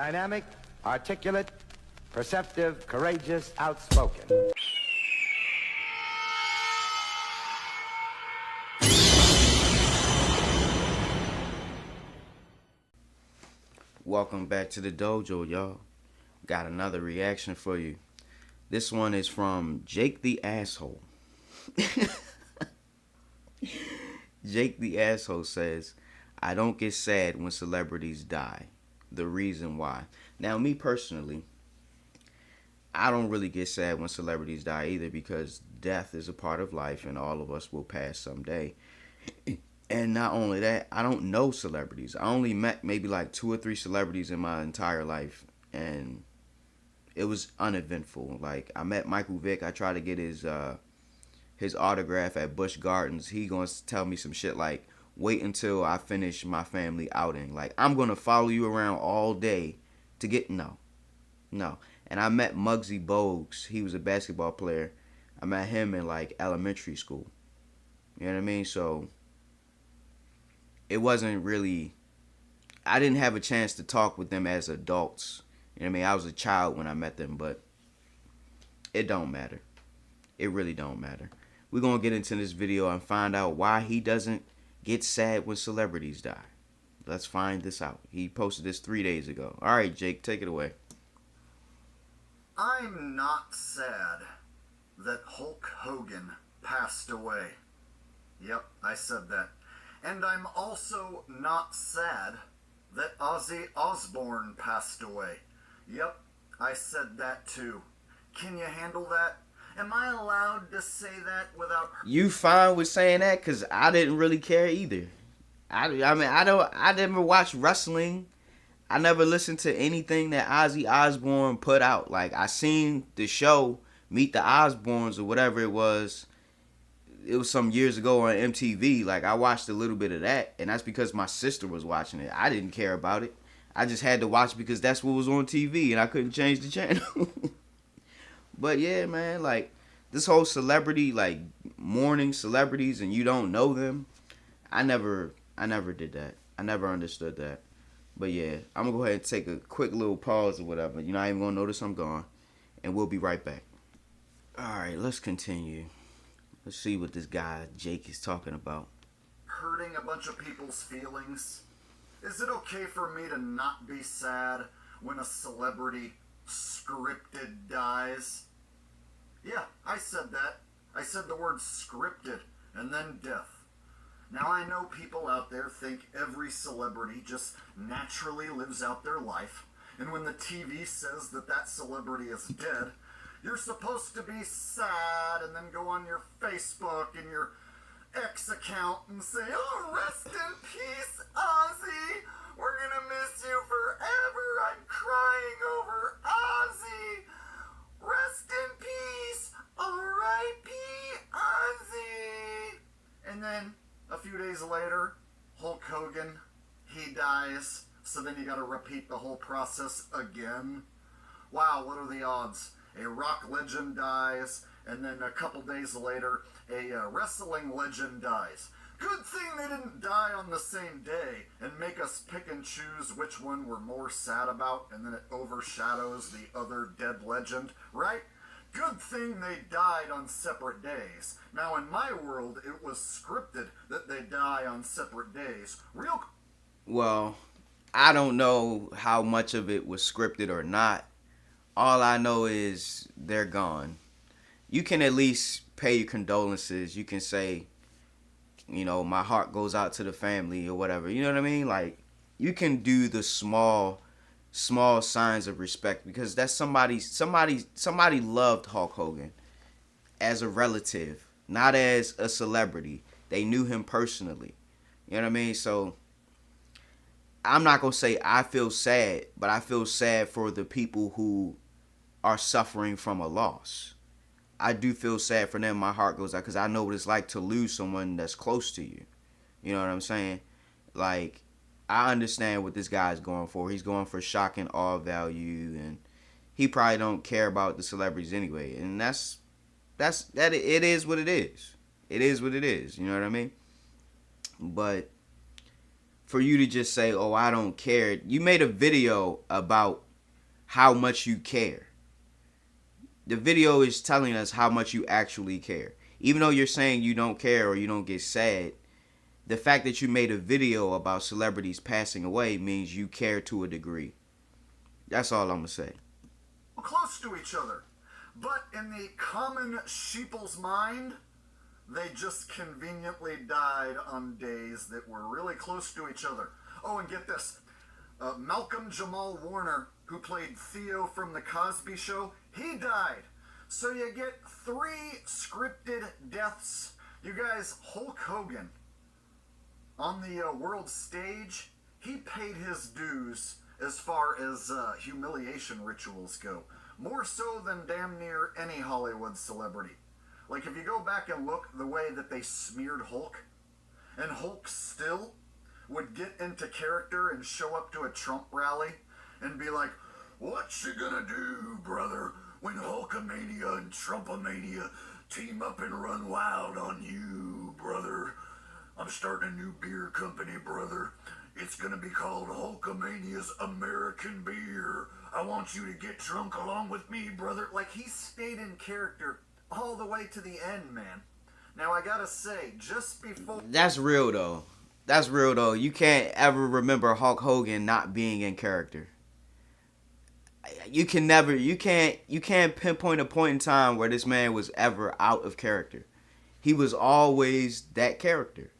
Dynamic, articulate, perceptive, courageous, outspoken. Welcome back to the dojo, y'all. Got another reaction for you. This one is from Jake the Asshole. Jake the Asshole says, I don't get sad when celebrities die. The reason why. Now, me personally, I don't really get sad when celebrities die either, because death is a part of life and all of us will pass someday. And not only that, I don't know celebrities. I only met maybe like 2 or 3 celebrities in my entire life, and it was uneventful. Like, I met Michael Vick. I tried to get his autograph at Busch Gardens. He gonna tell me some shit like, wait until I finish my family outing. Like, I'm gonna follow you around all day to get no. And I met Muggsy Bogues. He was a basketball player. I met him in like elementary school. You know what I mean? So it wasn't really, I didn't have a chance to talk with them as adults. You know what I mean? I was a child when I met them, but it don't matter. It really don't matter. We're going to get into this video and find out why he doesn't get sad when celebrities die. Let's find this out. He posted this 3 days ago. All right, Jake, take it away. I'm not sad that Hulk Hogan passed away. Yep, I said that. And I'm also not sad that Ozzy Osbourne passed away. Yep, I said that too. Can you handle that? Am I allowed to say that without... You fine with saying that? Because I didn't really care either. I never watched wrestling. I never listened to anything that Ozzy Osbourne put out. Like, I seen the show, Meet the Osbournes or whatever it was. It was some years ago on MTV. Like, I watched a little bit of that, and that's because my sister was watching it. I didn't care about it. I just had to watch because that's what was on TV, and I couldn't change the channel. But yeah, man, like, this whole celebrity, like, mourning celebrities and you don't know them, I never did that. I never understood that. But yeah, I'm going to go ahead and take a quick little pause or whatever. You're not even going to notice I'm gone. And we'll be right back. Alright, let's continue. Let's see what this guy, Jake, is talking about. Hurting a bunch of people's feelings? Is it okay for me to not be sad when a celebrity scripted dies? Yeah, I said that. I said the word scripted and then death. Now, I know people out there think every celebrity just naturally lives out their life, and when the TV says that that celebrity is dead, you're supposed to be sad and then go on your Facebook and your X account and say, oh, rest in peace, Ozzy. We're gonna miss you forever. I'm crying over Ozzy. Rest in peace, R.I.P. Ozzy. And then a few days later, Hulk Hogan, he dies. So then you gotta repeat the whole process again. Wow, what are the odds? A rock legend dies, and then a couple days later, a wrestling legend dies. Good thing they didn't die on the same day and make us pick and choose which one we're more sad about, and then it overshadows the other dead legend, right? Good thing they died on separate days. Now, in my world, it was scripted that they die on separate days. Well, I don't know how much of it was scripted or not. All I know is they're gone. You can at least pay your condolences. You can say, you know, my heart goes out to the family or whatever. You know what I mean? Like, you can do the small signs of respect, because that's somebody loved Hulk Hogan as a relative, not as a celebrity. They knew him personally. You know what I mean? So I'm not going to say I feel sad, but I feel sad for the people who are suffering from a loss. I do feel sad for them. My heart goes out because I know what it's like to lose someone that's close to you. You know what I'm saying? Like, I understand what this guy's going for. He's going for shock and awe value, and he probably don't care about the celebrities anyway. And that's it is what it is. It is what it is. You know what I mean? But for you to just say, oh, I don't care. You made a video about how much you care. The video is telling us how much you actually care. Even though you're saying you don't care or you don't get sad, the fact that you made a video about celebrities passing away means you care to a degree. That's all I'm going to say. Close to each other. But in the common sheeple's mind, they just conveniently died on days that were really close to each other. Oh, and get this. Malcolm Jamal Warner, who played Theo from The Cosby Show, he died. So you get 3 scripted deaths. You guys, Hulk Hogan, on the world stage, he paid his dues as far as humiliation rituals go. More so than damn near any Hollywood celebrity. Like, if you go back and look the way that they smeared Hulk, and Hulk still would get into character and show up to a Trump rally and be like, what you gonna do, brother, when Hulkamania and Trumpamania team up and run wild on you, brother? I'm starting a new beer company, brother. It's gonna be called Hulkamania's American Beer. I want you to get drunk along with me, brother. Like, he stayed in character all the way to the end, man. Now, I gotta say, just before... That's real, though. That's real, though. You can't ever remember Hulk Hogan not being in character. You can't pinpoint a point in time where this man was ever out of character. He was always that character.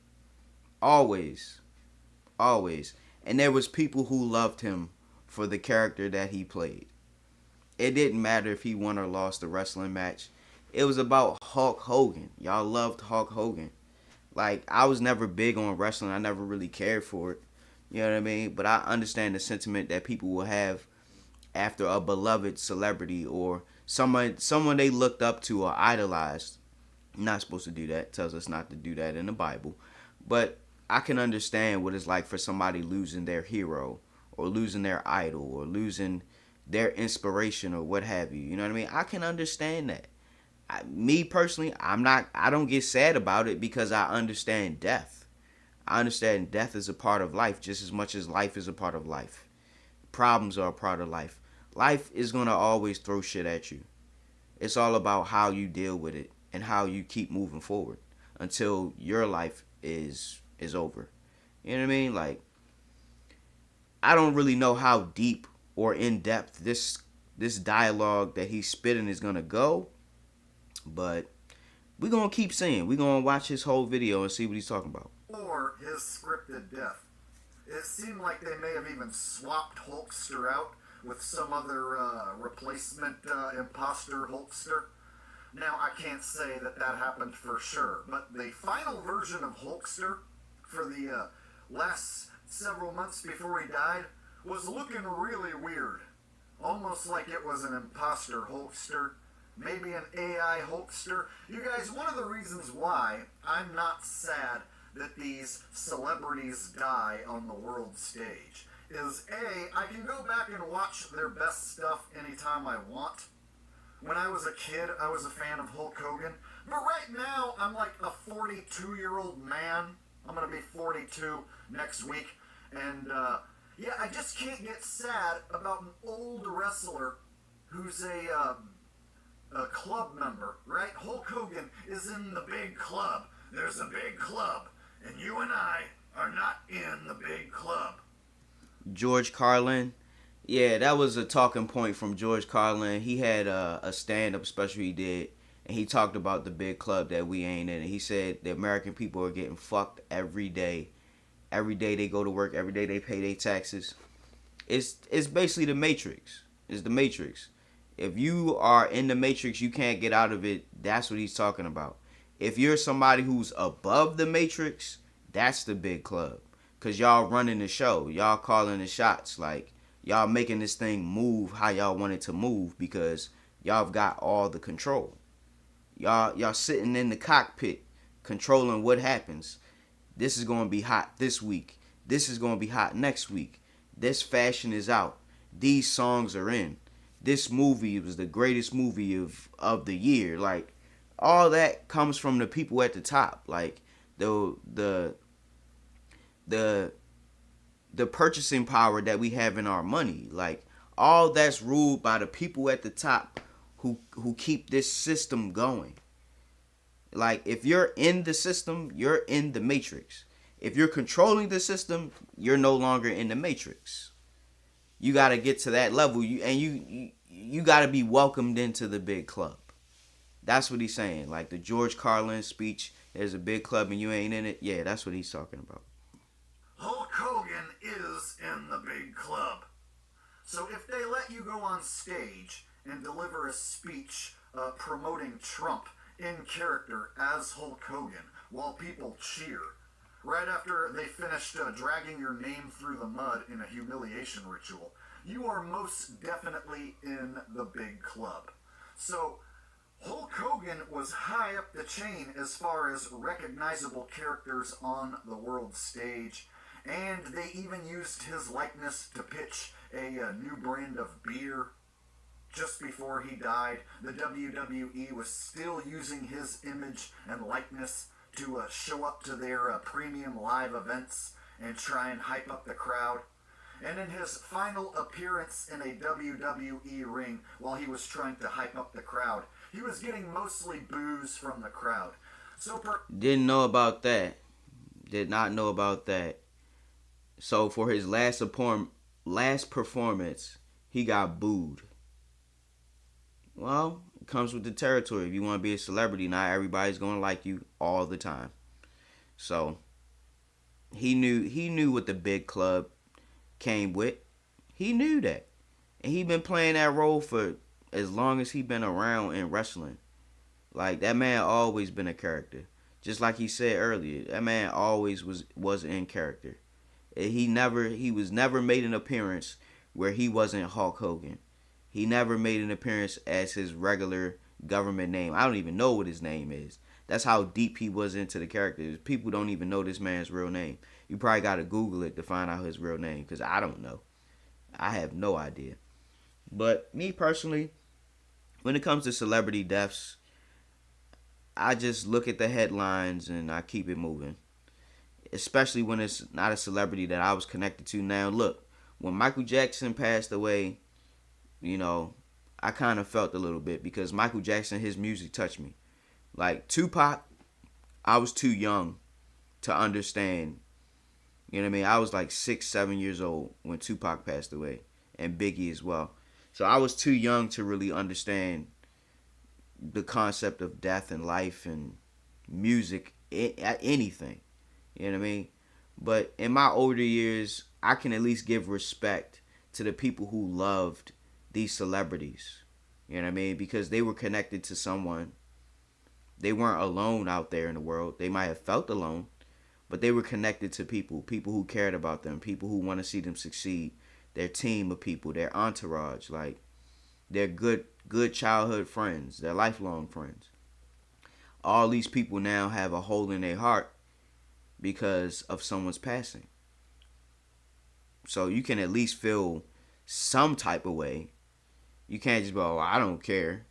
Always. Always. And there was people who loved him for the character that he played. It didn't matter if he won or lost the wrestling match. It was about Hulk Hogan. Y'all loved Hulk Hogan. Like, I was never big on wrestling. I never really cared for it. You know what I mean? But I understand the sentiment that people will have after a beloved celebrity or someone they looked up to or idolized. You're not supposed to do that. It tells us not to do that in the Bible. But I can understand what it's like for somebody losing their hero or losing their idol or losing their inspiration or what have you. You know what I mean? I can understand that. Me personally, I don't get sad about it because I understand death. I understand death is a part of life just as much as life is a part of life. Problems are a part of life. Life is going to always throw shit at you. It's all about how you deal with it and how you keep moving forward until your life is over. You know what I mean? Like, I don't really know how deep or in depth this dialogue that he's spitting is going to go. But we're going to keep seeing. We're going to watch his whole video and see what he's talking about. Or his scripted death. It seemed like they may have even swapped Hulkster out with some other replacement imposter Hulkster. Now, I can't say that happened for sure, but the final version of Hulkster for the last several months before he died was looking really weird. Almost like it was an imposter Hulkster. Maybe an AI Hulkster. You guys, one of the reasons why I'm not sad that these celebrities die on the world stage is A, I can go back and watch their best stuff anytime I want. When I was a kid, I was a fan of Hulk Hogan. But right now, I'm like a 42-year-old man. I'm going to be 42 next week. And, yeah, I just can't get sad about an old wrestler who's a club member, right? Hulk Hogan is in the big club. There's a big club. And you and I are not in the big club. George Carlin. Yeah, that was a talking point from George Carlin. He had a stand-up special he did, and he talked about the big club that we ain't in. And he said the American people are getting fucked every day. Every day they go to work. Every day they pay their taxes. It's basically the Matrix. It's the Matrix. If you are in the Matrix, you can't get out of it. That's what he's talking about. If you're somebody who's above the Matrix, that's the big club. Because y'all running the show. Y'all calling the shots. Like, y'all making this thing move how y'all want it to move because y'all have got all the control. Y'all sitting in the cockpit controlling what happens. This is going to be hot this week. This is going to be hot next week. This fashion is out. These songs are in. This movie was the greatest movie of the year. Like, all that comes from the people at the top. Like, the the purchasing power that we have in our money. Like, all that's ruled by the people at the top who keep this system going. Like, if you're in the system, you're in the matrix. If you're controlling the system, you're no longer in the matrix. You got to get to that level, you got to be welcomed into the big club. That's what he's saying. Like the George Carlin speech, there's a big club and you ain't in it. Yeah, that's what he's talking about. Hulk Hogan is in the big club. So if they let you go on stage and deliver a speech promoting Trump in character as Hulk Hogan while people cheer, right after they finished dragging your name through the mud in a humiliation ritual, you are most definitely in the big club. So Hulk Hogan was high up the chain as far as recognizable characters on the world stage, and they even used his likeness to pitch a new brand of beer. Just before he died, the WWE was still using his image and likeness to show up to their premium live events and try and hype up the crowd. And in his final appearance in a WWE ring, while he was trying to hype up the crowd, he was getting mostly boos from the crowd. So Didn't know about that. Did not know about that. So for his last performance, he got booed. Well, it comes with the territory. If you want to be a celebrity, not everybody's going to like you all the time. So he knew what the big club came with. He knew that. And he been playing that role for as long as he been around in wrestling. Like, that man always been a character. Just like he said earlier, that man always was in character. He was never made an appearance where he wasn't Hulk Hogan. He never made an appearance as his regular government name. I don't even know what his name is. That's how deep he was into the characters. People don't even know this man's real name. You probably got to Google it to find out his real name, because I don't know. I have no idea. But me personally, when it comes to celebrity deaths, I just look at the headlines and I keep it moving. Especially when it's not a celebrity that I was connected to. Now, look, when Michael Jackson passed away, you know, I kind of felt a little bit, because Michael Jackson, his music touched me. Like Tupac, I was too young to understand. You know what I mean? I was like 6, 7 years old when Tupac passed away, and Biggie as well. So I was too young to really understand the concept of death and life and music, anything. You know what I mean? But in my older years, I can at least give respect to the people who loved these celebrities. You know what I mean? Because they were connected to someone. They weren't alone out there in the world. They might have felt alone, but they were connected to people who cared about them, people who want to see them succeed, their team of people, their entourage, like their good childhood friends, their lifelong friends. All these people now have a hole in their heart because of someone's passing. So you can at least feel some type of way. You can't just go, oh, I don't care.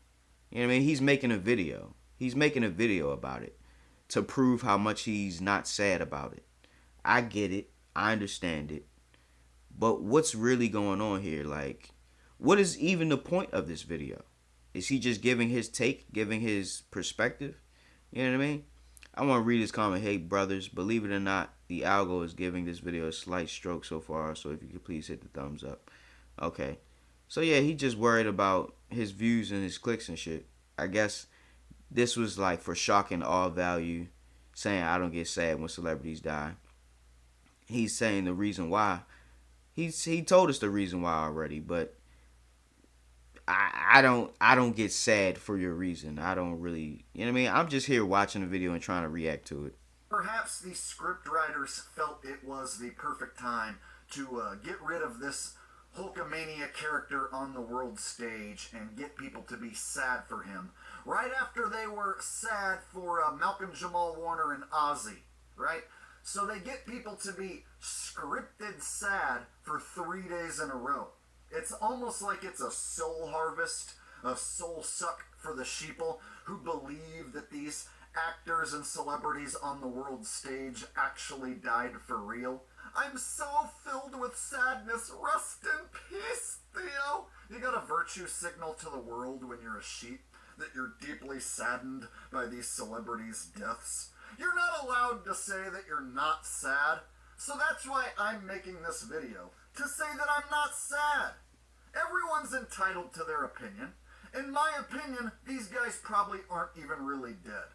You know what I mean? He's making a video. He's making a video about it to prove how much he's not sad about it. I get it. I understand it. But what's really going on here? Like, what is even the point of this video? Is he just giving his take, giving his perspective? You know what I mean? I want to read his comment. Hey, brothers, believe it or not, the algo is giving this video a slight stroke so far. So if you could please hit the thumbs up. Okay. So yeah, he just worried about his views and his clicks and shit. I guess this was like for shock and awe value, saying I don't get sad when celebrities die. He's saying the reason why. He told us the reason why already, but I don't get sad for your reason. I don't really, you know what I mean? I'm just here watching the video and trying to react to it. Perhaps the scriptwriters felt it was the perfect time to get rid of this Hulkamania character on the world stage and get people to be sad for him. Right after they were sad for Malcolm Jamal Warner and Ozzy, right? So they get people to be scripted sad for 3 days in a row. It's almost like it's a soul harvest, a soul suck for the sheeple who believe that these actors and celebrities on the world stage actually died for real. I'm so filled with sadness. Rest in peace, Theo. You got a virtue signal to the world when you're a sheep that you're deeply saddened by these celebrities' deaths. You're not allowed to say that you're not sad. So that's why I'm making this video, to say that I'm not sad. Everyone's entitled to their opinion. In my opinion, these guys probably aren't even really dead.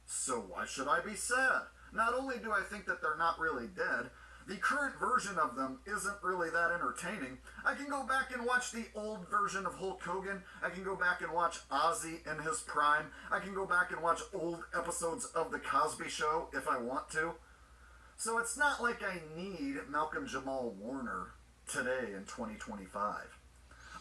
So why should I be sad? Not only do I think that they're not really dead, the current version of them isn't really that entertaining. I can go back and watch the old version of Hulk Hogan. I can go back and watch Ozzy in his prime. I can go back and watch old episodes of The Cosby Show if I want to. So it's not like I need Malcolm Jamal Warner today in 2025.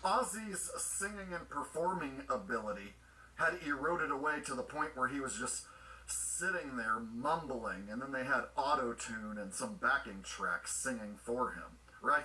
Ozzy's singing and performing ability had eroded away to the point where he was just sitting there mumbling, and then they had auto-tune and some backing tracks singing for him, right?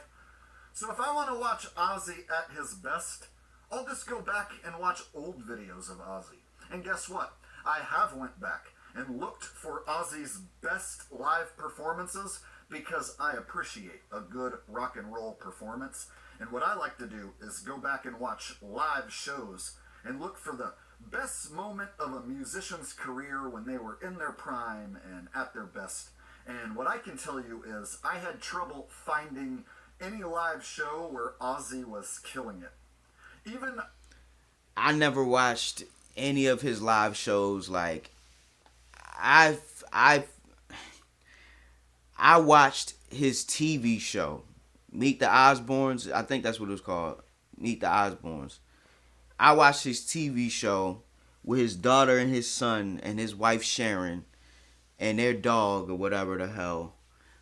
So if I want to watch Ozzy at his best, I'll just go back and watch old videos of Ozzy. And guess what? I have went back and looked for Ozzy's best live performances because I appreciate a good rock and roll performance. And what I like to do is go back and watch live shows and look for the best moment of a musician's career when they were in their prime and at their best. And what I can tell you is I had trouble finding any live show where Ozzy was killing it. Even I never watched any of his live shows. Like I watched his TV show, Meet the Osbournes. I think that's what it was called, Meet the Osbournes. I watched his TV show with his daughter and his son and his wife Sharon and their dog or whatever the hell.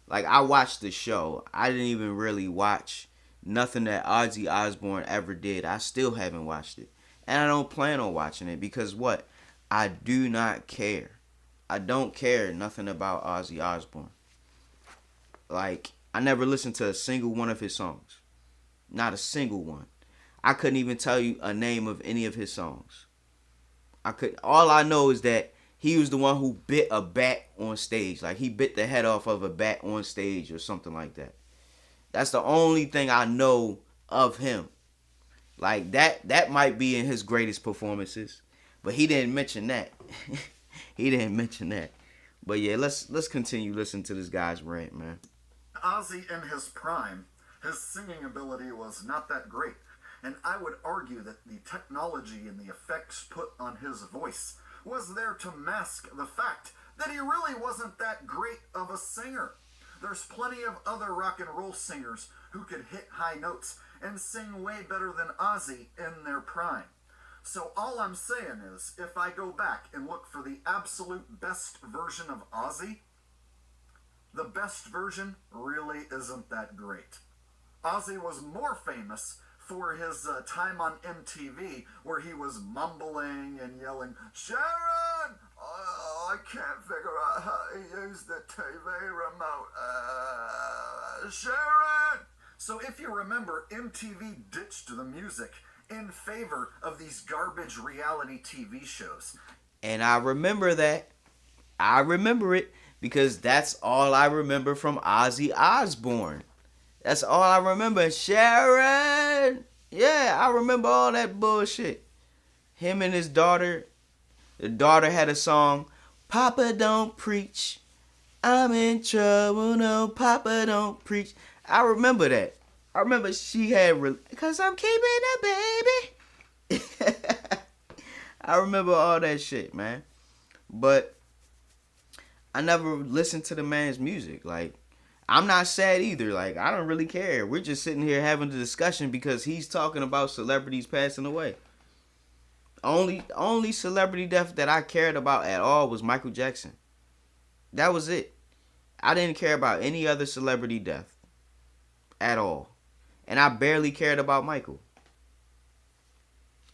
Like, I watched the show. I didn't even really watch nothing that Ozzy Osbourne ever did. I still haven't watched it. And I don't plan on watching it because what? I do not care. I don't care nothing about Ozzy Osbourne. Like, I never listened to a single one of his songs. Not a single one. I couldn't even tell you a name of any of his songs. All I know is that he was the one who bit a bat on stage. Like, he bit the head off of a bat on stage or something like that. That's the only thing I know of him. Like, that might be in his greatest performances. But he didn't mention that. He didn't mention that. But yeah, let's continue listening to this guy's rant, man. Ozzy in his prime, his singing ability was not that great. And I would argue that the technology and the effects put on his voice was there to mask the fact that he really wasn't that great of a singer. There's plenty of other rock and roll singers who could hit high notes and sing way better than Ozzy in their prime. So all I'm saying is, if I go back and look for the absolute best version of Ozzy, the best version really isn't that great. Ozzy was more famous for his time on MTV, where he was mumbling and yelling, "Sharon! Oh, I can't figure out how to use the TV remote. Sharon!" So if you remember, MTV ditched the music in favor of these garbage reality TV shows. And I remember that. I remember it because that's all I remember from Ozzy Osbourne. That's all I remember. Sharon! Yeah, I remember all that bullshit. Him and his daughter. The daughter had a song, "Papa Don't Preach. I'm in trouble. No, Papa Don't Preach." I remember that. I remember she had, "Cause I'm keeping a baby." I remember all that shit, man. But I never listened to the man's music. Like, I'm not sad either. Like, I don't really care. We're just sitting here having the discussion because he's talking about celebrities passing away. Only celebrity death that I cared about at all was Michael Jackson. That was it. I didn't care about any other celebrity death at all. And I barely cared about Michael.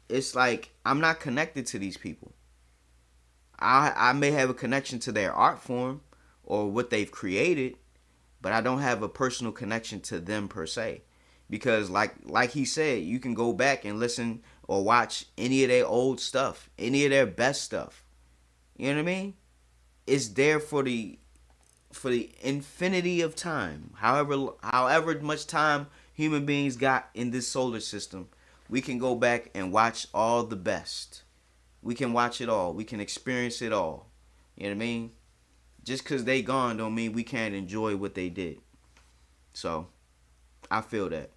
It's like, I'm not connected to these people. I may have a connection to their art form or what they've created, but I don't have a personal connection to them per se. Because like he said, you can go back and listen or watch any of their old stuff, any of their best stuff. You know what I mean? It's there for the for the infinity of time, however much time human beings got in this solar system, we can go back and watch all the best. We can watch it all. We can experience it all. You know what I mean? Just because they gone don't mean we can't enjoy what they did. So, I feel that.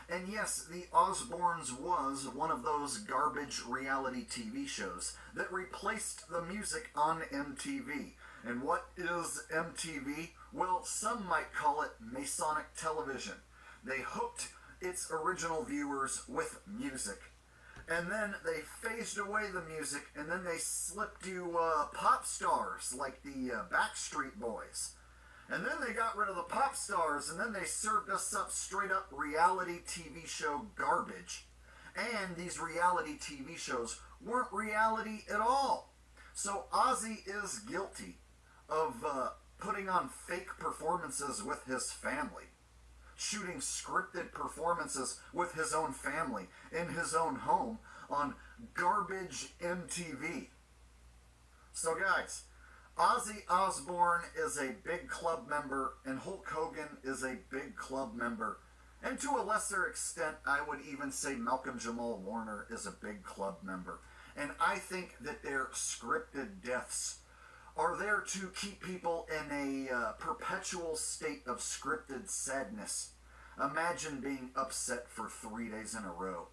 And yes, The Osbournes was one of those garbage reality TV shows that replaced the music on MTV. And what is MTV? Well, some might call it Masonic television. They hooked its original viewers with music. And then they phased away the music, and then they slipped you pop stars like the Backstreet Boys. And then they got rid of the pop stars, and then they served us up straight up reality TV show garbage. And these reality TV shows weren't reality at all. So Ozzy is guilty of putting on fake performances with his family, shooting scripted performances with his own family in his own home on garbage MTV. So guys, Ozzy Osbourne is a big club member, and Hulk Hogan is a big club member. And to a lesser extent, I would even say Malcolm Jamal Warner is a big club member. And I think that their scripted deaths are there to keep people in a perpetual state of scripted sadness. Imagine being upset for 3 days in a row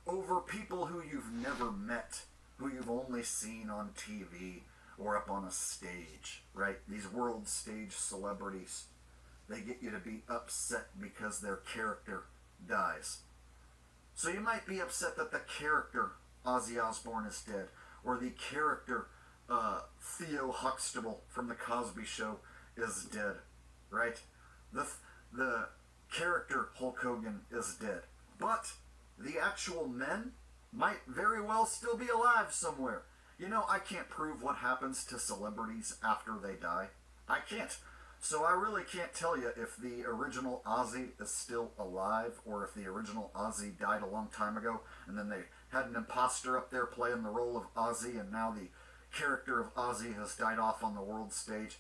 over people who you've never met, who you've only seen on TV or up on a stage, right? These world stage celebrities, they get you to be upset because their character dies. So you might be upset that the character Ozzy Osbourne is dead, or the character Theo Huxtable from The Cosby Show is dead, right? The character Hulk Hogan is dead. But the actual men might very well still be alive somewhere. You know, I can't prove what happens to celebrities after they die. I can't. So I really can't tell you if the original Ozzy is still alive, or if the original Ozzy died a long time ago, and then they had an imposter up there playing the role of Ozzy, and now the character of Ozzy has died off on the world stage.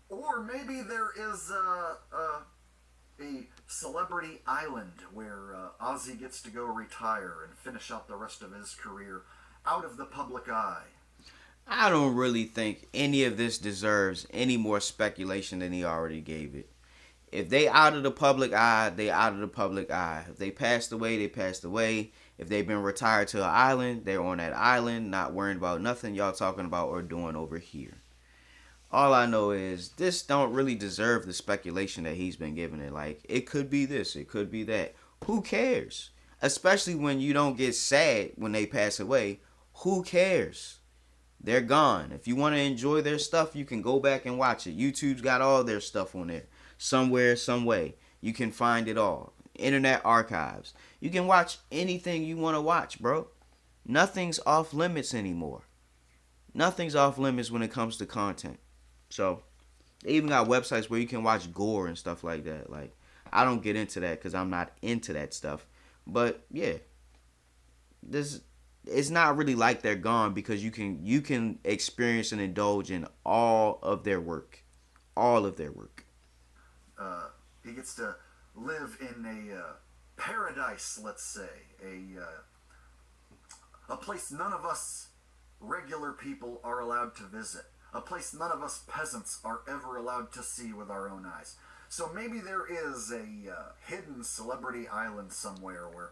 Or maybe there is a celebrity island where Ozzy gets to go retire and finish out the rest of his career out of the public eye. I don't really think any of this deserves any more speculation than he already gave it. If they out of the public eye, they out of the public eye. If they passed away, they passed away. If they've been retired to an island, they're on that island, not worrying about nothing y'all talking about or doing over here. All I know is this don't really deserve the speculation that he's been giving it. Like, it could be this, it could be that. Who cares? Especially when you don't get sad when they pass away. Who cares? They're gone. If you want to enjoy their stuff, you can go back and watch it. YouTube's got all their stuff on there. Somewhere, some way. You can find it all. Internet archives. You can watch anything you want to watch, bro. Nothing's off limits anymore. Nothing's off limits when it comes to content. So, they even got websites where you can watch gore and stuff like that. Like, I don't get into that because I'm not into that stuff. But, yeah. It's not really like they're gone, because you can experience and indulge in all of their work. All of their work. He gets to live in a paradise, let's say. A place none of us regular people are allowed to visit. A place none of us peasants are ever allowed to see with our own eyes. So maybe there is a hidden celebrity island somewhere where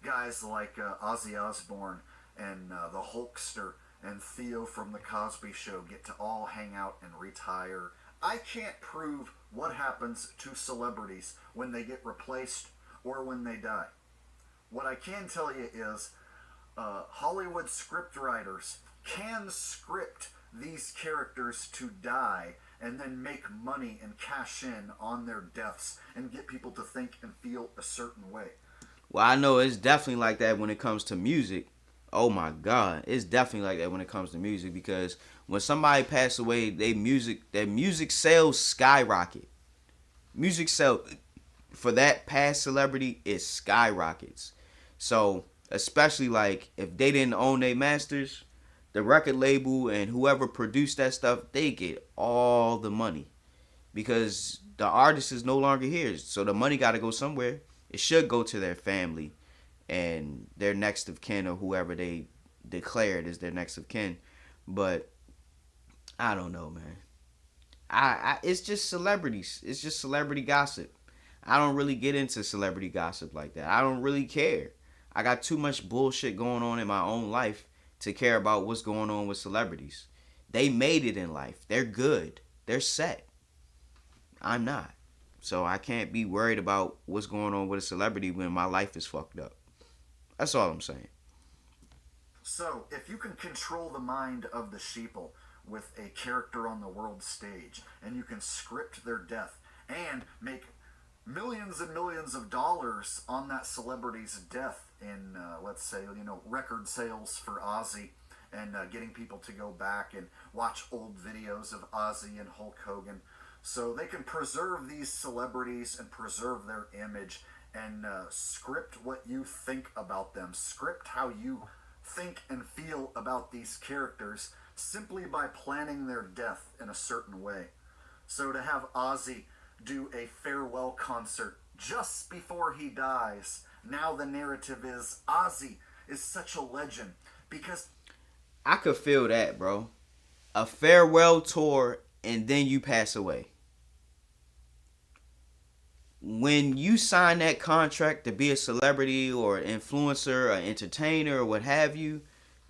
guys like Ozzy Osbourne and the Hulkster and Theo from The Cosby Show get to all hang out and retire. I can't prove what happens to celebrities when they get replaced or when they die. What I can tell you is Hollywood scriptwriters can script these characters to die and then make money and cash in on their deaths and get people to think and feel a certain way. Well, I know it's definitely like that when it comes to music. Oh my God, it's definitely like that when it comes to music, because when somebody passes away, their music sales skyrocket. Music sales for that past celebrity is skyrockets. So especially like if they didn't own their masters, the record label and whoever produced that stuff, they get all the money. because the artist is no longer here. So the money got to go somewhere. It should go to their family and their next of kin, or whoever they declared as their next of kin. But I don't know, man. I it's just celebrities. It's just celebrity gossip. I don't really get into celebrity gossip like that. I don't really care. I got too much bullshit going on in my own life to care about what's going on with celebrities. They made it in life. They're good. They're set. I'm not. So I can't be worried about what's going on with a celebrity when my life is fucked up. That's all I'm saying. So, if you can control the mind of the sheeple with a character on the world stage, and you can script their death and make millions and millions of dollars on that celebrity's death in, let's say, record sales for Ozzy, and getting people to go back and watch old videos of Ozzy and Hulk Hogan, so they can preserve these celebrities and preserve their image, and script what you think about them, script how you think and feel about these characters simply by planning their death in a certain way. So to have Ozzy do a farewell concert just before he dies, now the narrative is Ozzy is such a legend because I could feel that, bro. A farewell tour and then you pass away. When you sign that contract to be a celebrity or influencer or entertainer or what have you,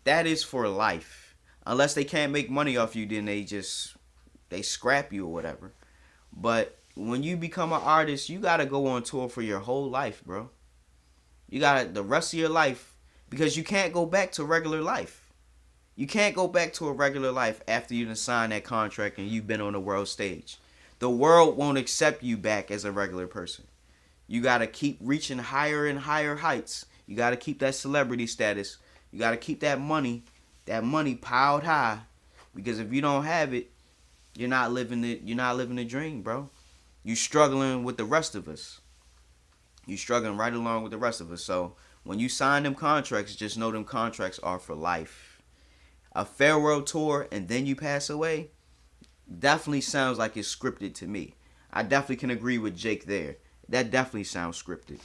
that is for life. Unless they can't make money off you, then they scrap you or whatever. But when you become an artist, you gotta go on tour for your whole life, bro. You got the rest of your life, because you can't go back to regular life. You can't go back to a regular life after you done signed that contract and you've been on the world stage. The world won't accept you back as a regular person. You got to keep reaching higher and higher heights. You got to keep that celebrity status. You got to keep that money piled high, because if you don't have it, you're not living the dream, bro. You struggling with the rest of us. You struggling right along with the rest of us. So when you sign them contracts, just know them contracts are for life. A farewell tour and then you pass away definitely sounds like it's scripted to me. I definitely can agree with Jake there. That definitely sounds scripted.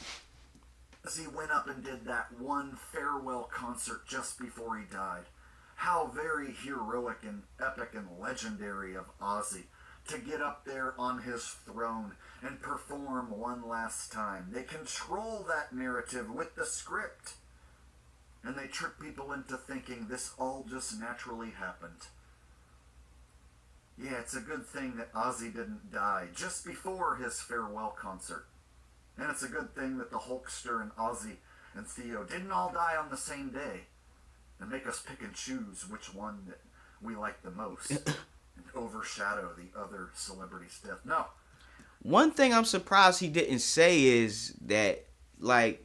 As he went up and did that one farewell concert just before he died. How very heroic and epic and legendary of Ozzy to get up there on his throne and perform one last time. They control that narrative with the script. And they trick people into thinking this all just naturally happened. Yeah, it's a good thing that Ozzy didn't die just before his farewell concert. And it's a good thing that the Hulkster and Ozzy and Theo didn't all die on the same day and make us pick and choose which one that we like the most and overshadow the other celebrity's death. No. One thing I'm surprised he didn't say is that, like,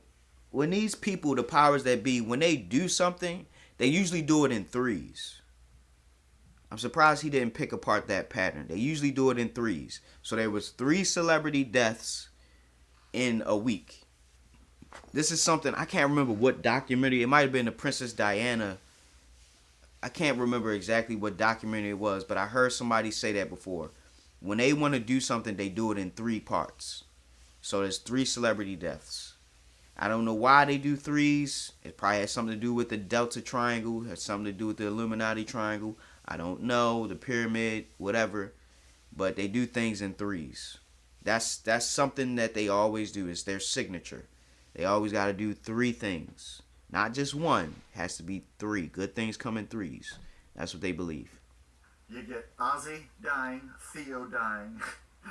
when these people, the powers that be, when they do something, they usually do it in threes. I'm surprised he didn't pick apart that pattern. They usually do it in threes. So there was 3 celebrity deaths in a week. This is something, I can't remember what documentary. It might have been the Princess Diana. I can't remember exactly what documentary it was, but I heard somebody say that before. When they want to do something, they do it in 3 parts. So there's 3 celebrity deaths. I don't know why they do threes. It probably has something to do with the Delta Triangle. It has something to do with the Illuminati Triangle. I don't know. The pyramid, whatever. But they do things in threes. That's something that they always do. It's their signature. They always got to do 3 things. Not just one. It has to be 3. Good things come in threes. That's what they believe. You get Ozzy dying, Theo dying,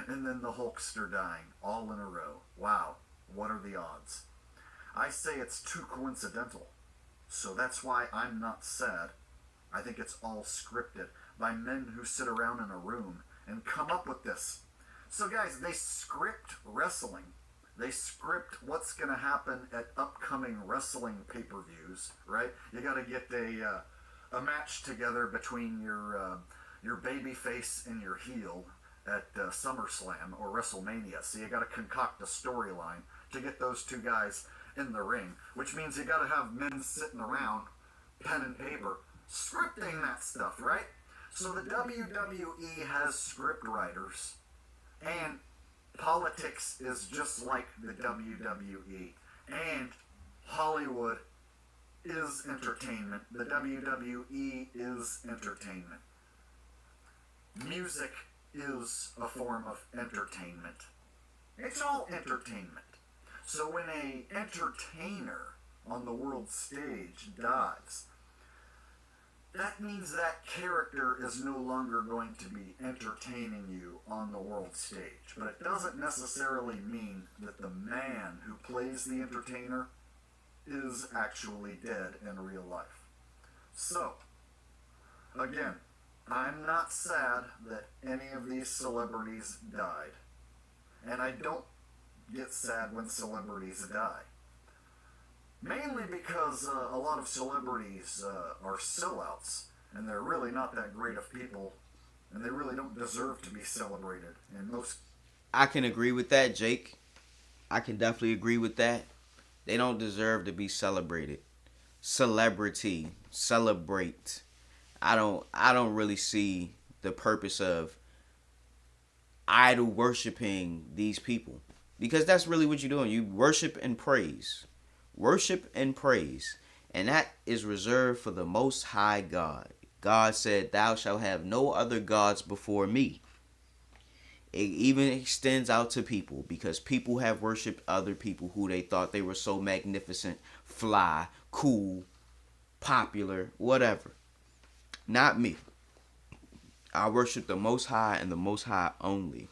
and then the Hulkster dying, all in a row. Wow, what are the odds? I say it's too coincidental. So that's why I'm not sad. I think it's all scripted by men who sit around in a room and come up with this. So guys, they script wrestling. They script what's going to happen at upcoming wrestling pay-per-views, right? You got to get a match together between your baby face and your heel at SummerSlam or WrestleMania. So you got to concoct a storyline to get those 2 guys in the ring, which means you got to have men sitting around, pen and paper, scripting that stuff, right? So the WWE has script writers And politics is just like the WWE. And Hollywood is entertainment. The WWE is entertainment. Music is a form of entertainment. It's all entertainment. So when an entertainer on the world stage dies, that means that character is no longer going to be entertaining you on the world stage. But it doesn't necessarily mean that the man who plays the entertainer is actually dead in real life. So, again, I'm not sad that any of these celebrities died. And I don't get sad when celebrities die. Mainly because a lot of celebrities are sellouts, and they're really not that great of people, and they really don't deserve to be celebrated. And I can agree with that, Jake. I can definitely agree with that. They don't deserve to be celebrated. Celebrity, celebrate. I don't really see the purpose of idol worshiping these people, because that's really what you're doing. You worship and praise. Worship and praise. And that is reserved for the Most High God. God said, "Thou shalt have no other gods before me." It even extends out to people, because people have worshipped other people who they thought they were so magnificent, fly, cool, popular, whatever. Not me. I worship the Most High and the Most High only.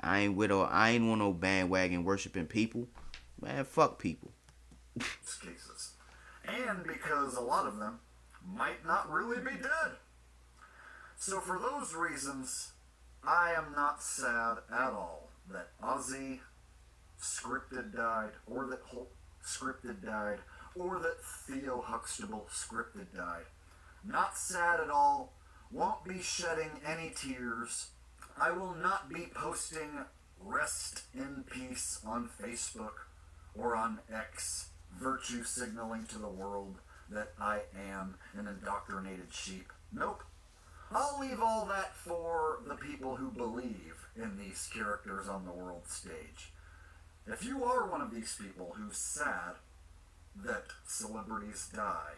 I ain't want no bandwagon worshiping people. Man, fuck people. cases. And because a lot of them might not really be dead. So for those reasons, I am not sad at all that Ozzy Scripted died, or that Hulk Scripted died, or that Theo Huxtable Scripted died. Not sad at all. Won't be shedding any tears. I will not be posting rest in peace on Facebook or on X, virtue signaling to the world that I am an indoctrinated sheep. Nope. I'll leave all that for the people who believe in these characters on the world stage. If you are one of these people who's sad that celebrities die,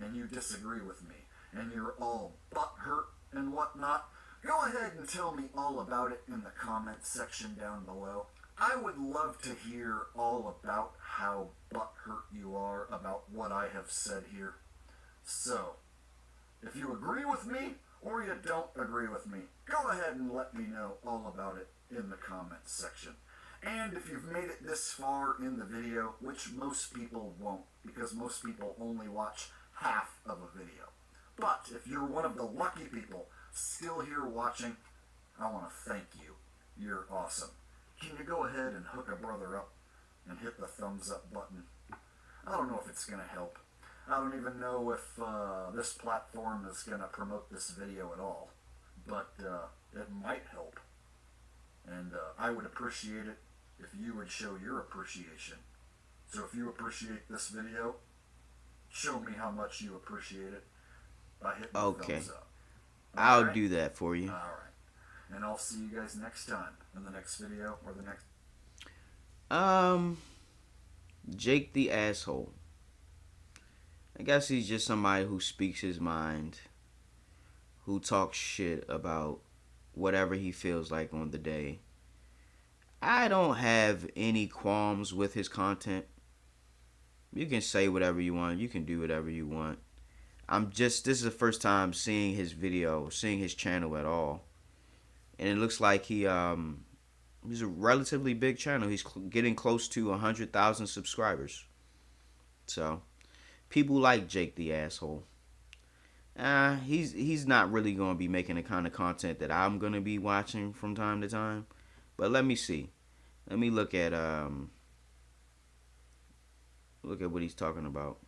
and you disagree with me, and you're all butthurt and whatnot, go ahead and tell me all about it in the comments section down below. I would love to hear all about how butthurt you are about what I have said here. So, if you agree with me or you don't agree with me, go ahead and let me know all about it in the comments section. And if you've made it this far in the video, which most people won't, because most people only watch half of a video. But if you're one of the lucky people still here watching, I want to thank you. You're awesome. Can you go ahead and hook a brother up and hit the thumbs up button? I don't know if it's going to help. I don't even know if this platform is going to promote this video at all. But it might help. And I would appreciate it if you would show your appreciation. So if you appreciate this video, show me how much you appreciate it by hitting the thumbs up. I'll do that for you. Alright. And I'll see you guys next time in the next video or the next... Jake the asshole. I guess he's just somebody who speaks his mind, who talks shit about whatever he feels like on the day. I don't have any qualms with his content. You can say whatever you want. You can do whatever you want. This is the first time seeing his video, seeing his channel at all. And it looks like he's a relatively big channel. He's getting close to 100,000 subscribers. So, people like Jake the asshole. He's not really going to be making the kind of content that I'm going to be watching from time to time. But let me see. Let me look at what he's talking about.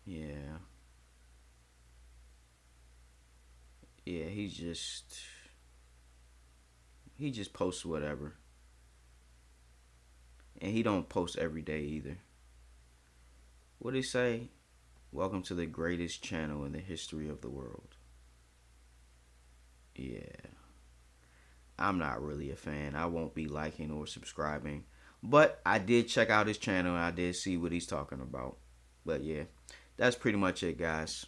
Yeah. Yeah, he just posts whatever. And he don't post every day either. What did he say? Welcome to the greatest channel in the history of the world. Yeah. I'm not really a fan. I won't be liking or subscribing. But I did check out his channel and I did see what he's talking about. But yeah, that's pretty much it, guys.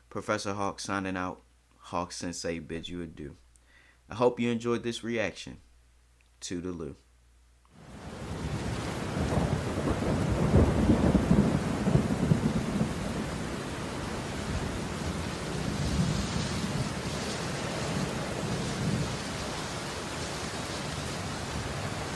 Professor Hawk signing out. Hawk Sensei bids you adieu. I hope you enjoyed this reaction. Toodaloo.